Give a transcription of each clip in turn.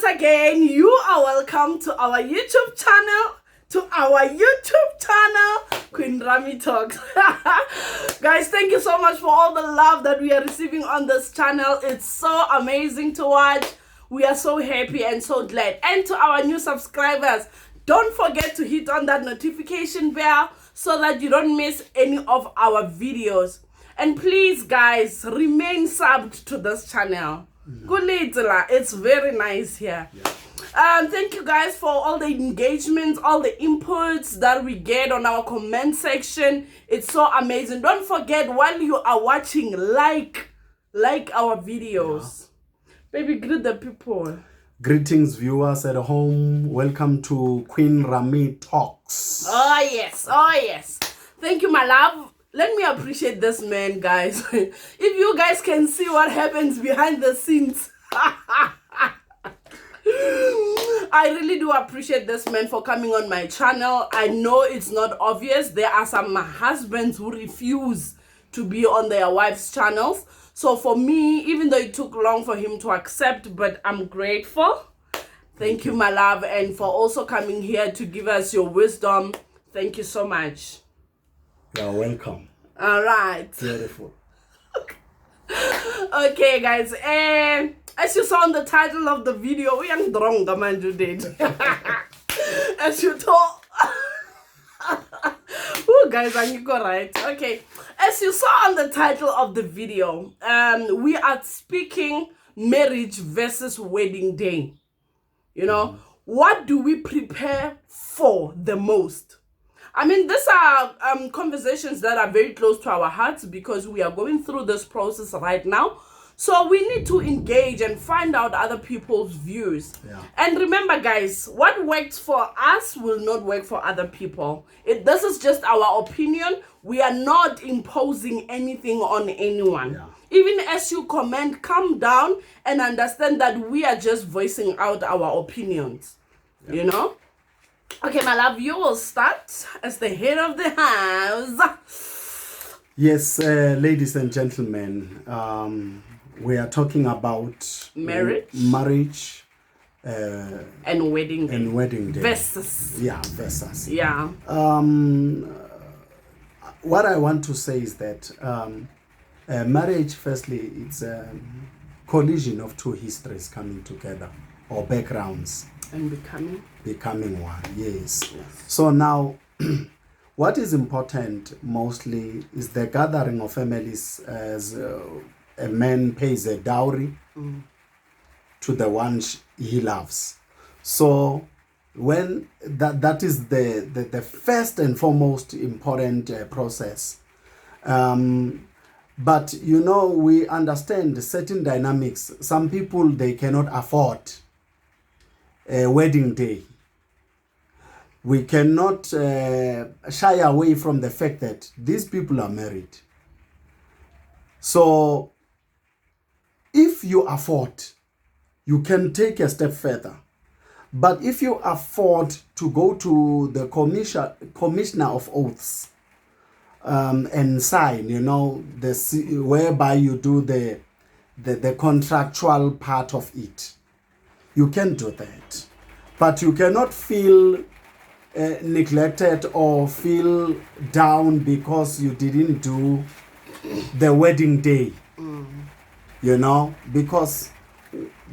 once again, you are welcome to our YouTube channel. Queen Rami Talks. Guys, thank you so much for all the love that we are receiving on this channel. It's so amazing to watch. We are so happy and so glad. And to our new subscribers, don't forget to hit on that notification bell so that you don't miss any of our videos. And please, guys, remain subbed to this channel. It's very nice here. Thank you guys for all the engagements, all the inputs that we get on our comment section. It's so amazing. Don't forget, while you are watching, like our videos. Baby, greet the people. Greetings, viewers at home. Welcome to Queen Rami Talks. Oh yes. Thank you, my love. Let me appreciate this man, guys. If you guys can see what happens behind the scenes. I really do appreciate this man for coming on my channel. I know it's not obvious. There are some husbands who refuse to be on their wives' channels. So for me, even though it took long for him to accept, but I'm grateful. Thank you, my love, and for also coming here to give us your wisdom. Thank you so much. You're welcome. All right. Beautiful. Okay, guys, and as you saw in the title of the video, we are drunk, did. As you told. Oh, guys, are you right? Okay. As you saw on the title of the video, we are speaking marriage versus wedding day. You know, what do we prepare for the most? I mean, these are conversations that are very close to our hearts because we are going through this process right now. So we need to engage and find out other people's views. And remember, guys, what works for us will not work for other people. This is just our opinion. We are not imposing anything on anyone. Even as you comment, calm down and understand that we are just voicing out our opinions. You know? Okay, my love, you will start as the head of the house. Yes, ladies and gentlemen, we are talking about marriage and wedding day. Versus. Yeah. What I want to say is that marriage, firstly, it's a collision of two histories coming together, or backgrounds. And becoming one, yes. So now, what is important mostly is the gathering of families as a man pays a dowry to the one he loves. So when that is the first and foremost important process. But you know, we understand certain dynamics. Some people, they cannot afford a wedding day. We cannot shy away from the fact that these people are married. So if you afford, you can take a step further. But if you afford to go to the commissioner of oaths and sign, you know, whereby you do the contractual part of it, you can do that. But you cannot feel neglected or feel down because you didn't do the wedding day. You know, because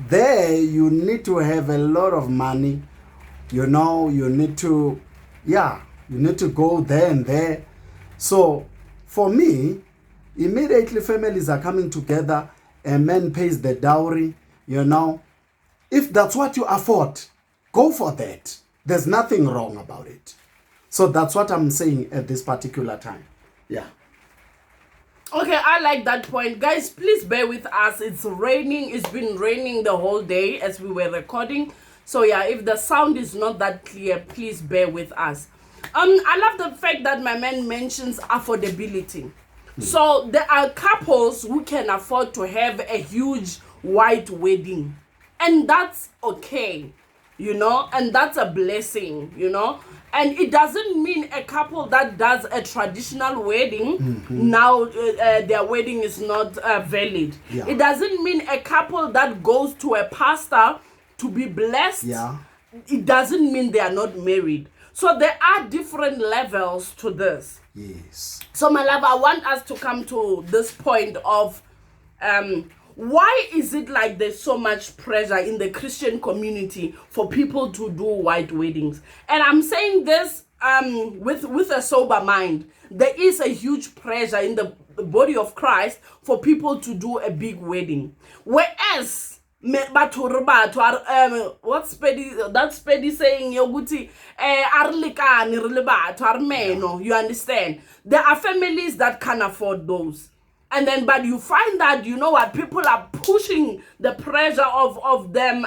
there you need to have a lot of money. You know, you need to go there and there. So for me, immediately families are coming together, a man pays the dowry, you know. If that's what you afford, go for that. There's nothing wrong about it. So that's what I'm saying at this particular time. Yeah. Okay, I like that point. Guys, please bear with us. It's raining. It's been raining the whole day as we were recording. So yeah, if the sound is not that clear, please bear with us. I love the fact that my man mentions affordability. So there are couples who can afford to have a huge white wedding. And that's okay, you know, and that's a blessing, you know. And it doesn't mean a couple that does a traditional wedding, now their wedding is not valid. It doesn't mean a couple that goes to a pastor to be blessed, Yeah. it doesn't mean they are not married. So there are different levels to this. Yes. So, my love, I want us to come to this point of why is it like there's so much pressure in the Christian community for people to do white weddings? And I'm saying this with a sober mind. There is a huge pressure in the body of Christ for people to do a big wedding. Whereas what's Spedi saying yoguti you understand? There are families that can afford those. And then, but you find that, you know what, people are pushing the pressure of them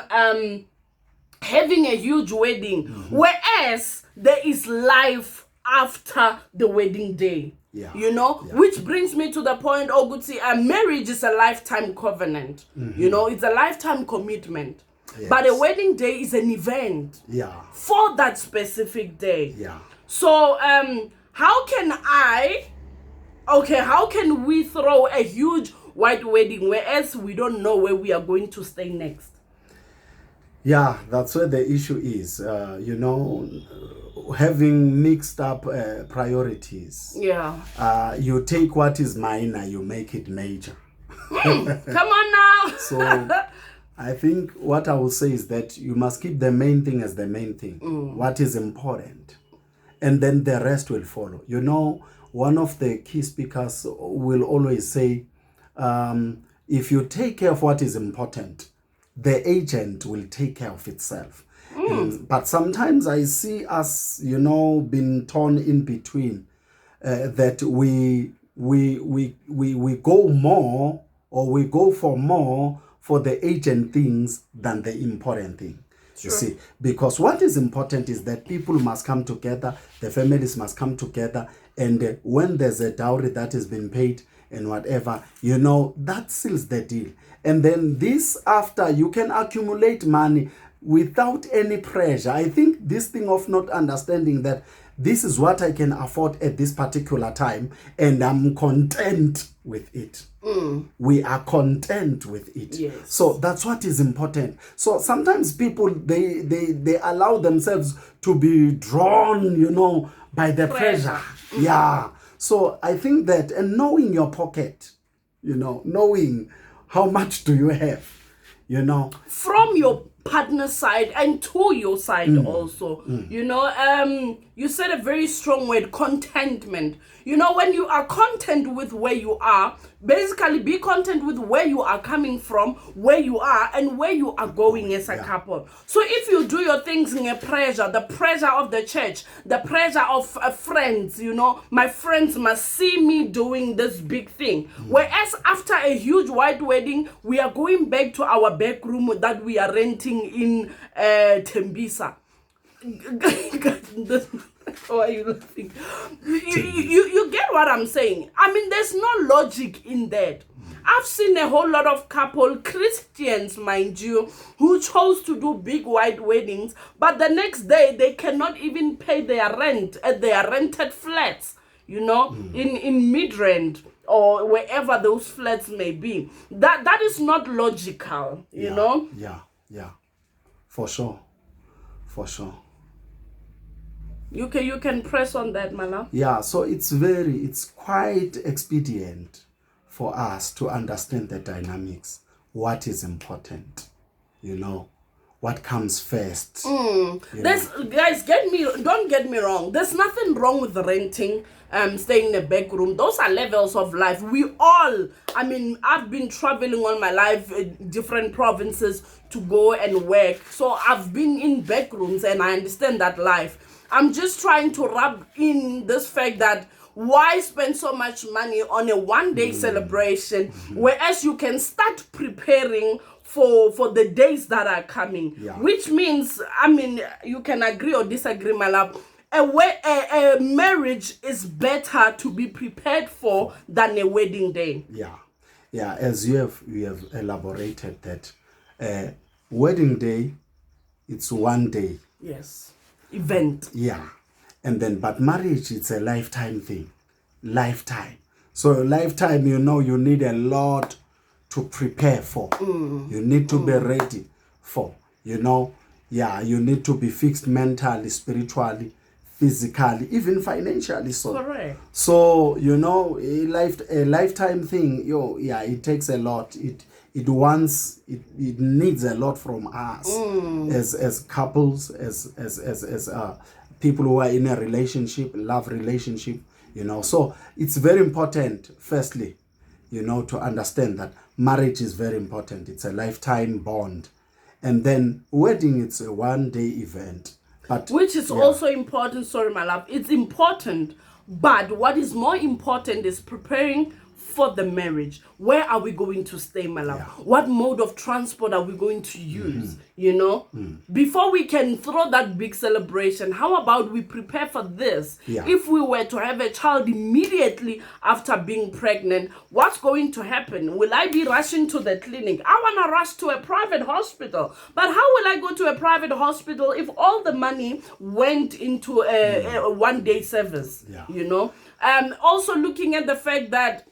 having a huge wedding, whereas there is life after the wedding day. Yeah. You know, which brings me to the point, Oguti, marriage is a lifetime covenant. You know, it's a lifetime commitment. Yes. But a wedding day is an event for that specific day. Yeah. So, how can we throw a huge white wedding whereas we don't know where we are going to stay next? Yeah, that's where the issue is. You know, having mixed up priorities. Yeah. You take what is minor, you make it major. Come on now. So I think what I will say is that you must keep the main thing as the main thing, what is important, and then the rest will follow. You know, one of the key speakers will always say, if you take care of what is important, the agent will take care of itself. But sometimes I see us, you know, being torn in between, that we go more, or we go for more for the agent things than the important thing. You see, because what is important is that people must come together, the families must come together, and when there's a dowry that has been paid and whatever, you know, that seals the deal. And then this after, you can accumulate money without any pressure. I think this thing of not understanding that this is what I can afford at this particular time, and I'm content with it. We are content with it. Yes. So that's what is important. So sometimes people, they allow themselves to be drawn, you know, by the pressure. Yeah. So I think that, and knowing your pocket, you know, knowing how much do you have, you know, from your partner side and to your side also. You know, you said a very strong word, contentment. You know, when you are content with where you are, basically be content with where you are coming from, where you are, and where you are going as a couple. So if you do your things in a pressure, the pressure of the church, the pressure of friends, you know, my friends must see me doing this big thing. Whereas after a huge white wedding, we are going back to our back room that we are renting in Tembisa. Why are you laughing? You get what I'm saying? I mean, there's no logic in that. I've seen a whole lot of couple, Christians, mind you, who chose to do big white weddings, but the next day they cannot even pay their rent at their rented flats, you know, in Midrand or wherever those flats may be. That is not logical, you know? Yeah. For sure. You can press on that, Mala. Yeah, so it's quite expedient for us to understand the dynamics. What is important, you know, what comes first. Guys, don't get me wrong. There's nothing wrong with renting, staying in a back room. Those are levels of life. I've been traveling all my life in different provinces to go and work. So I've been in back rooms and I understand that life. I'm just trying to rub in this fact that why spend so much money on a one-day celebration, whereas you can start preparing for the days that are coming, which means, you can agree or disagree, my love. A marriage is better to be prepared for than a wedding day. Yeah. As you have elaborated that, wedding day, it's one day. Yes. Event. Yeah. And then, but marriage, it's a lifetime thing. Lifetime. So lifetime, you know, you need a lot to prepare for. You need to be ready for. you know, yeah, you need to be fixed mentally, spiritually, physically, even financially. So, Correct. so you know, a lifetime thing. Yeah, it takes a lot. It needs a lot from us as couples, as people who are in a relationship, love relationship. You know, so it's very important. Firstly, you know, to understand that marriage is very important. It's a lifetime bond. And then wedding, it's a one-day event. But Which is yeah, also important. Sorry, my love. It's important, but what is more important is preparing for the marriage. Where are we going to stay, my love? Yeah. What mode of transport are we going to use? You know, before we can throw that big celebration, how about we prepare for this? Yeah. If we were to have a child immediately after being pregnant, what's going to happen? Will I be rushing to the clinic? I want to rush to a private hospital, but how will I go to a private hospital if all the money went into a one-day service? Yeah. You know, also looking at the fact that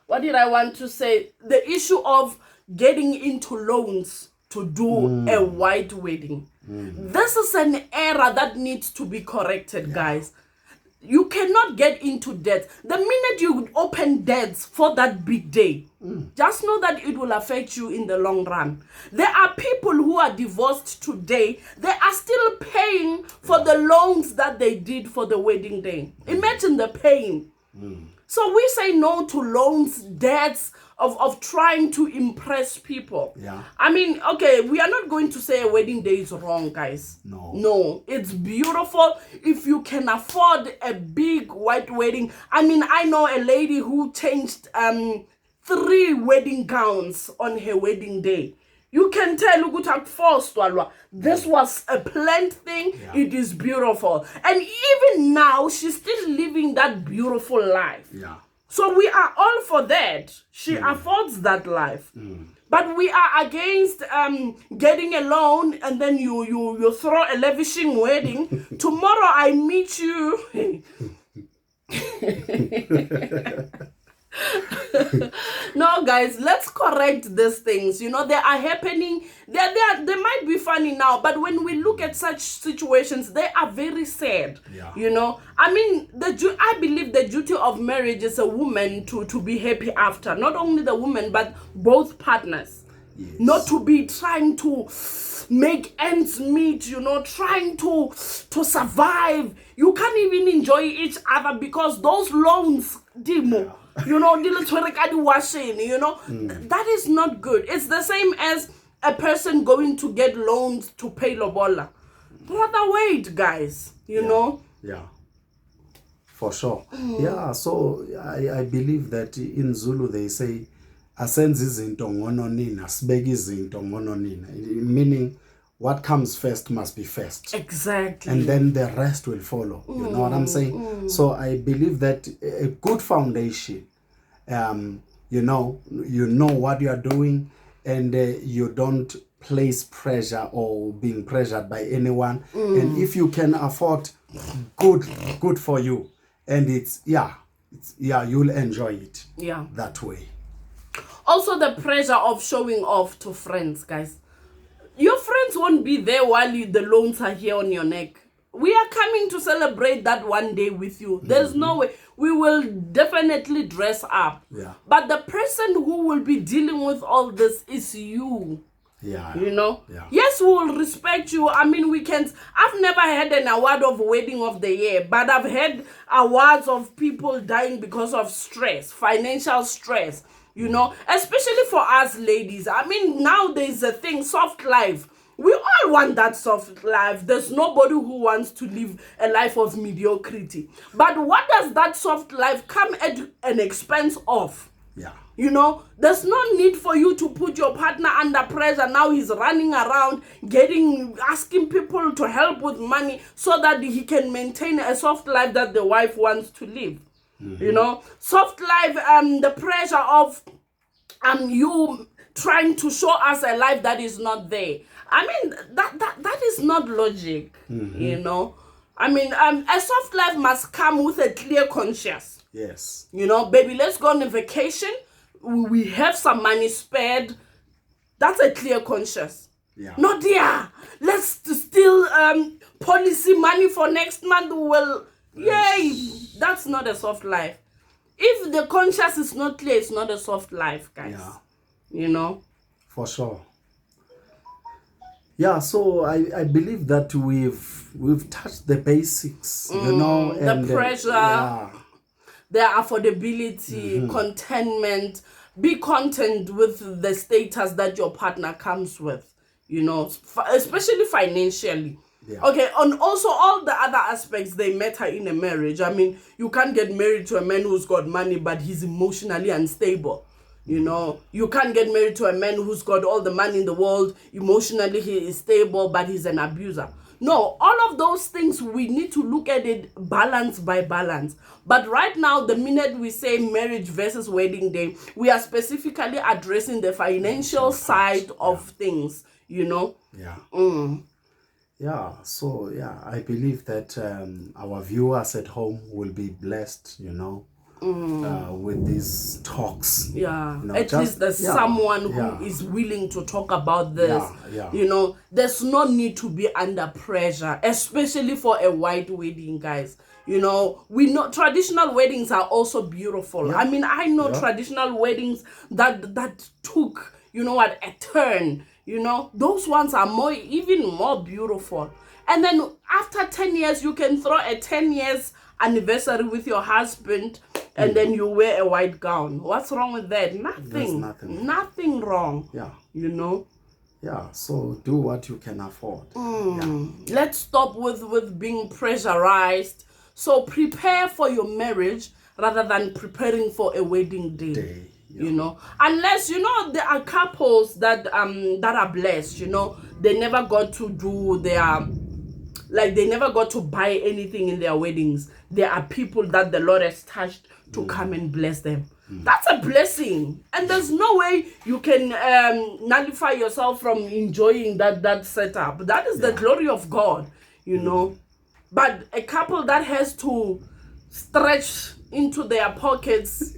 what did I want to say? The issue of getting into loans to do a white wedding. This is an error that needs to be corrected, guys. You cannot get into debt. The minute you open debts for that big day, just know that it will affect you in the long run. There are people who are divorced today. They are still paying for the loans that they did for the wedding day. Imagine the pain. So we say no to loans, debts, of trying to impress people. Yeah. I mean, okay, we are not going to say a wedding day is wrong, guys. No. No, it's beautiful if you can afford a big white wedding. I mean, I know a lady who changed 3 wedding gowns on her wedding day. You can tell this was a planned thing. Yeah. It is beautiful. And even now, she's still living that beautiful life. Yeah. So we are all for that. She affords that life. But we are against getting a loan and then you throw a lavishing wedding. Tomorrow I meet you. No, guys, let's correct these things. You know, they are happening. They might be funny now, but when we look at such situations, they are very sad. Yeah. You know, I mean, I believe the duty of marriage is a woman to be happy after. Not only the woman, but both partners. Yes. Not to be trying to make ends meet, you know, trying to survive. You can't even enjoy each other because those loans, Dimo, you know, you know, that is not good. It's the same as a person going to get loans to pay lobola. Rather wait, guys, you know. Yeah, for sure. Yeah, so I believe that in Zulu they say asenza izinto ngononina sibeka izinto ngononina, meaning what comes first must be first. Exactly. And then the rest will follow. You know what I'm saying? So I believe that a good foundation, you know what you are doing, and you don't place pressure or being pressured by anyone. And if you can afford, good for you. And you'll enjoy it. Yeah. That way. Also, the pressure of showing off to friends, guys. Your friends won't be there while the loans are here on your neck. We are coming to celebrate that one day with you. There's no way. We will definitely dress up. Yeah. But the person who will be dealing with all this is you. Yeah. You know? Yeah. Yes, we will respect you. I mean, I've never had an award of wedding of the year, but I've had awards of people dying because of stress, financial stress. You know, especially for us ladies. I mean, now there's a thing, soft life. We all want that soft life. There's nobody who wants to live a life of mediocrity. But what does that soft life come at an expense of? Yeah. You know, there's no need for you to put your partner under pressure. Now he's running around asking people to help with money so that he can maintain a soft life that the wife wants to live. You know, soft life, the pressure of you trying to show us a life that is not there. I mean, that is not logic. You know, I mean, a soft life must come with a clear conscience. Yes. You know, baby, let's go on a vacation. We have some money spared. That's a clear conscience. Yeah. Not here. Let's steal policy money for next month. Well, yay. That's not a soft life. If the conscience is not clear, it's not a soft life, guys. Yeah. You know? For sure. Yeah, so I believe that we've touched the basics, you know, and the pressure, the affordability, contentment. Be content with the status that your partner comes with, you know, especially financially. Yeah. Okay, and also all the other aspects, they matter in a marriage. I mean, you can't get married to a man who's got money but he's emotionally unstable. You know, you can't get married to a man who's got all the money in the world, emotionally he is stable, but he's an abuser. No, all of those things, we need to look at it balance by balance. But right now, the minute we say marriage versus wedding day, we are specifically addressing the financial side of things, you know? Yeah. Yeah, so yeah, I believe that our viewers at home will be blessed, you know, with these talks. Yeah, you know, at least there's someone who is willing to talk about this. You know, there's no need to be under pressure, especially for a white wedding, guys. You know, we know traditional weddings are also beautiful. I mean, I know traditional weddings that took, you know what, a turn. You know, those ones are even more beautiful. And then after 10 years, you can throw a 10 years anniversary with your husband and then you wear a white gown. What's wrong with that? Nothing. Nothing wrong. Yeah. You know? Yeah, so do what you can afford. Yeah. Let's stop with being pressurized. So prepare for your marriage rather than preparing for a wedding day. You know, unless, you know, there are couples that are blessed, you know, they never got to do their, like, they never got to buy anything in their weddings. There are people that the Lord has touched to come and bless them. That's a blessing, and there's no way you can nullify yourself from enjoying that setup. That is the glory of God, you know. But a couple that has to stretch into their pockets,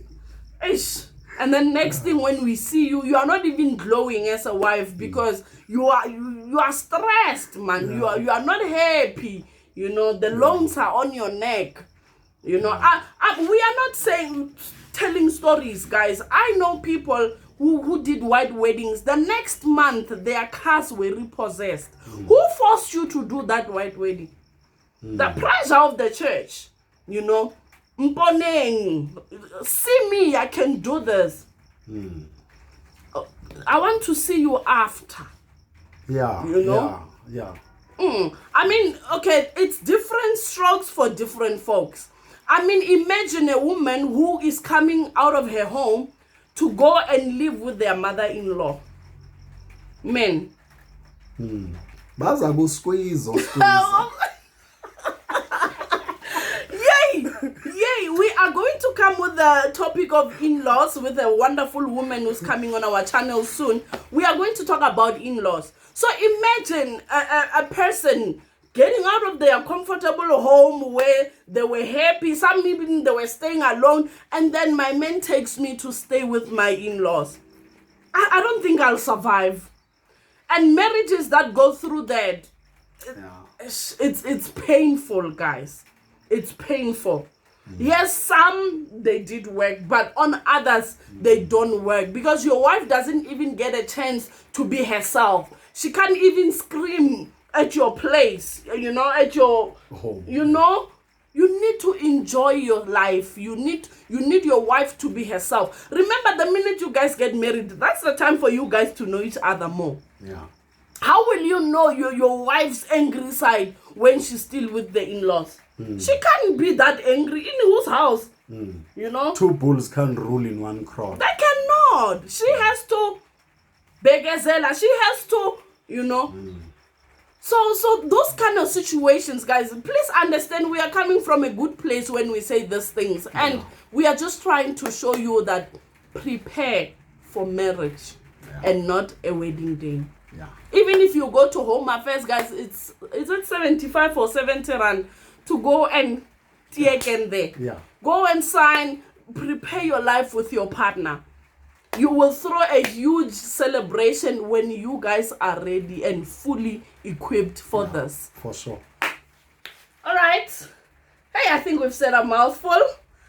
and then next thing when we see you, you are not even glowing as a wife because you are stressed, man. You are not happy. You know, the loans are on your neck. You know, we are not telling stories, guys. I know people who did white weddings. The next month, their cars were repossessed. Who forced you to do that white wedding? The pressure of the church, you know. Mponeng, see me, I can do this. I want to see you after. Yeah, you know? Yeah. I mean, okay, it's different strokes for different folks. I mean, imagine a woman who is coming out of her home to go and live with their mother-in-law. Men. Baza go squeeze or Yay! We are going to come with the topic of in-laws with a wonderful woman who's coming on our channel soon. We are going to talk about in-laws. So imagine a person getting out of their comfortable home where they were happy. Some even they were staying alone, and then my man takes me to stay with my in-laws. I don't think I'll survive. And marriages that go through that, it's painful, guys. It's painful. Yes, some they did work, but on others they don't work because your wife doesn't even get a chance to be herself. She can't even scream at your place, you know, at your home. You know, you need to enjoy your life. You need your wife to be herself. Remember, the minute you guys get married, that's the time for you guys to know each other more. Yeah. How will you know your wife's angry side when she's still with the in-laws? She can't be that angry in whose house? You know? Two bulls can't rule in one crowd. They cannot. She has to begazela. She has to, you know. So those kind of situations, guys, please understand we are coming from a good place when we say these things. And we are just trying to show you that prepare for marriage and not a wedding day. Yeah. Even if you go to Home Affairs, guys, it's 75 or 70 rand to go and take in there. Yeah. Go and sign, prepare your life with your partner. you will throw a huge celebration when you guys are ready and fully equipped for this. For sure. All right. Hey, I think we've said a mouthful.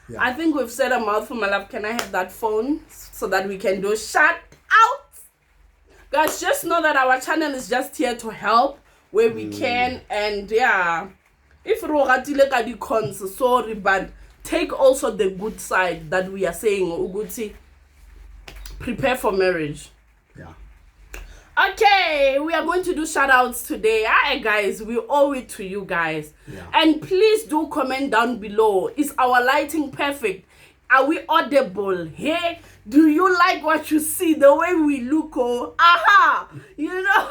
Yeah. I think we've said a mouthful, my love. Can I have that phone so that we can do shout out? Guys, just know that our channel is just here to help where we can. And yeah, if rogatile ka di cons, sorry, but take also the good side that we are saying. Uguti, prepare for marriage. Yeah. Okay, we are going to do shout outs today. Alright, guys, we owe it to you guys. Yeah. And please do comment down below. Is our lighting perfect? Are we audible? Hey, do you like what you see? The way we look? Oh, aha! You know,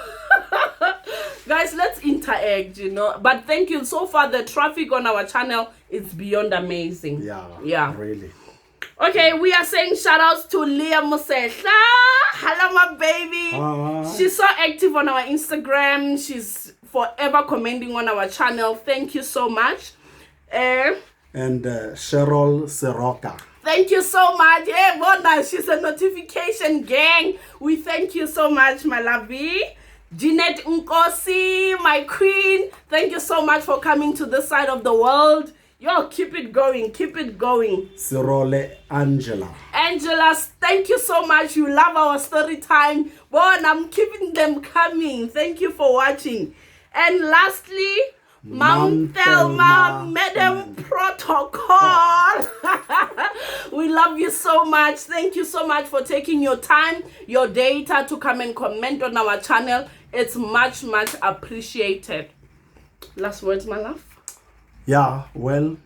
guys, let's interact. You know, but thank you so far. The traffic on our channel is beyond amazing. Yeah. Really. Okay, we are saying shout outs to Leah Mosehla. Hello, my baby. She's so active on our Instagram. She's forever commenting on our channel. Thank you so much. And Cheryl Seroka. Thank you so much. Hey, Bona, she's a notification gang. We thank you so much, my lovey. Jeanette Nkosi, my queen. Thank you so much for coming to this side of the world. Yo, keep it going. Keep it going. Sirole Angela. Angela, thank you so much. You love our story time. Bon, I'm keeping them coming. Thank you for watching. And lastly, Mom Thelma, Madam Protocol. We love you so much. Thank you so much for taking your time, your data to come and comment on our channel. It's much, much appreciated. Last words, my love? Yeah, well,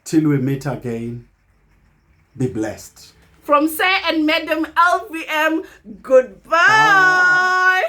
till we meet again, be blessed. From Sir and Madam LVM, goodbye.